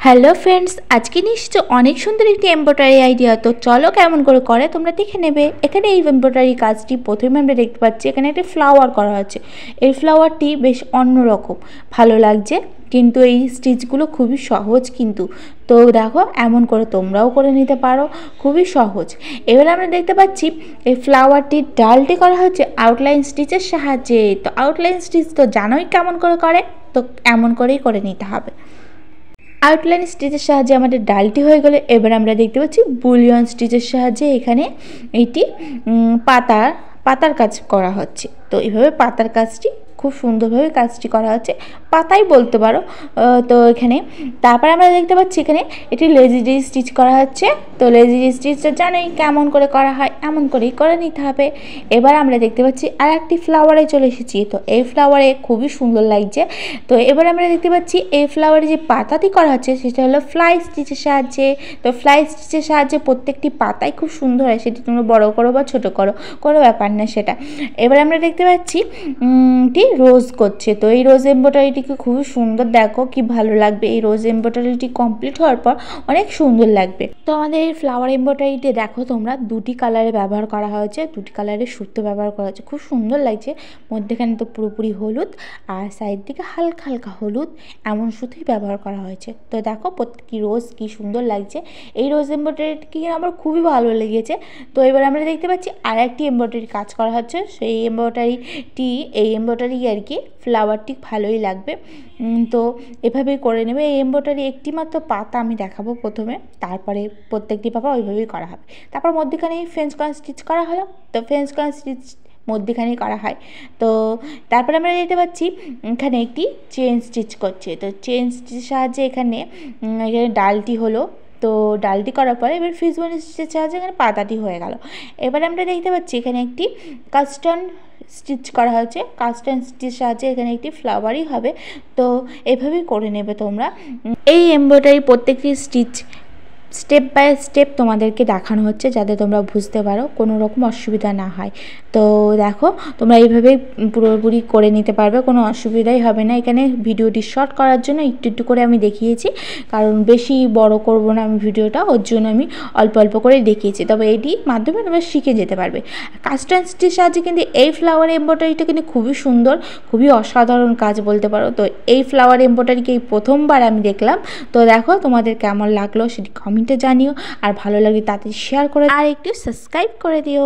Hello friends, আজকে নিশ্চয় অনেক সুন্দর একটি এমব্রয়ডারি আইডিয়া। তো চলো কেমন করে তোমরা দেখে নেবে। এখানে এই এমব্রয়ডারি কাজটি প্রথমে আমরা দেখতে পাচ্ছি এখানে একটা ফ্লাওয়ার করা হচ্ছে। এই ফ্লাওয়ারটি বেশ অন্যরকম ভালো লাগছে, কিন্তু এই স্টিচগুলো খুবই সহজ কিন্তু। তো দেখো এমন করে তোমরাও করে নিতে পারো, খুবই সহজ। এবার আমরা দেখতে পাচ্ছি এই ফ্লাওয়ারটির ডালটি করা হচ্ছে আউটলাইন স্টিচের সাহায্যে। তো আউটলাইন স্টিচ তো জানোই কেমন করে, তো এমন করেই করে নিতে হবে। আউটলাইন স্টিচের সাহায্যে আমাদের ডালটি হয়ে গেলে এবার আমরা দেখতে পাচ্ছি বুলিয়ন স্টিচের সাহায্যে এখানে এইটি পাতার কাজ করা হচ্ছে। তো এইভাবে পাতার কাজটি খুব সুন্দরভাবে কাজটি করা হচ্ছে, পাতাই বলতে পারো। তো এখানে তারপর আমরা দেখতে পাচ্ছি এখানে এটি লেজি স্টিচ করা হচ্ছে। তো লেজি স্টিচটা জানোই কেমন করে করা হয়, এমন করেই করে নিতে হবে। এবার আমরা দেখতে পাচ্ছি আর একটি ফ্লাওয়ারে চলে এসেছি। তো এই ফ্লাওয়ারে খুবই সুন্দর লাগছে। তো এবার আমরা দেখতে পাচ্ছি এই ফ্লাওয়ারে যে পাতাটি করা হচ্ছে সেটা হলো ফ্লাই স্টিচের সাহায্যে। তো ফ্লাই স্টিচের সাহায্যে প্রত্যেকটি পাতাই খুব সুন্দর হয়, সেটি তোমরা বড় করো বা ছোট করো, কোনো ব্যাপার না সেটা। এবার আমরা দেখতে পাচ্ছি রোজ করছে। তো এই রোজ এমব্রয়ডারিটিকে খুবই সুন্দর, দেখো কি ভালো লাগবে। এই রোজ এমব্রয়ডারিটি কমপ্লিট হওয়ার পর অনেক সুন্দর লাগবে। তো আমাদের এই ফ্লাওয়ার এমব্রয়ডারিতে দেখো তোমরা দুটি কালারে ব্যবহার করা হয়েছে, দুটি কালারের সুতো ব্যবহার করা হয়েছে, খুব সুন্দর লাগছে। মধ্যেখানে তো পুরোপুরি হলুদ আর সাইড দিকে হালকা হালকা হলুদ, এমন সুতোই ব্যবহার করা হয়েছে। তো দেখো প্রত্যেকটি রোজ কি সুন্দর লাগছে। এই রোজ এমব্রয়ডারিটি আমার খুবই ভালো লেগেছে। তো এবার আমরা দেখতে পাচ্ছি আর একটি এমব্রয়ডারি কাজ করা হচ্ছে। সেই এমব্রয়ডারি আর কি ফ্লাওয়ারটি ভালোই লাগবে। তো এভাবেই করে নেবে। এই এমব্রয়ডারি একটি মাত্র পাতা আমি দেখাবো প্রথমে, তারপরে প্রত্যেকটি পাতা ওইভাবেই করা হবে। তারপর মধ্যেখানে ফ্রেঞ্চ কর্নার স্টিচ করা হলো। তো ফ্রেঞ্চ কর্নার স্টিচ মধ্যেখানেই করা হয়। তো তারপরে আমরা দেখতে পাচ্ছি এখানে একটি চেন স্টিচ করছে। তো চেন স্টিচের সাহায্যে এখানে ডালটি হলো। তো ডালটি করার পরে এবার ফিসবোন স্টিচের সাহায্যে এখানে পাতাটি হয়ে গেল। এবার আমরা দেখতে পাচ্ছি এখানে একটি কাস্টন স্টিচ করা হয়েছে। কাস্টন স্টিচের সাহায্যে এখানে একটি ফ্লাওয়ারই হবে। তো এভাবেই করে নেবে তোমরা। এই এমব্রয়ডারি প্রত্যেকটি স্টিচ স্টেপ বাই স্টেপ তোমাদেরকে দেখানো হচ্ছে, যাতে তোমরা বুঝতে পারো, কোনো রকম অসুবিধা না হয়। তো দেখো তোমরা এইভাবে পুরোপুরি করে নিতে পারবে, কোনো অসুবিধাই হবে না। এখানে ভিডিওটি শর্ট করার জন্য একটু করে আমি দেখিয়েছি, কারণ বেশি বড় করব না আমি ভিডিওটা, ওর জন্য আমি অল্প অল্প করে দেখিয়েছি। তবে এটির মাধ্যমে তোমরা শিখে যেতে পারবে। কাস্টম স্টিচের সাহায্যে কিন্তু এই ফ্লাওয়ার এমব্রয়ডারিটা কিন্তু খুবই সুন্দর, খুবই অসাধারণ কাজ বলতে পারো। তো এই ফ্লাওয়ার এমব্রয়ডারিকে এই প্রথমবার আমি দেখলাম। তো দেখো তোমাদের কেমন লাগলো সেটি কমেন্টে জানিও, আর ভালো লাগলে তাতে শেয়ার করে আর একটু সাবস্ক্রাইব করে দিও।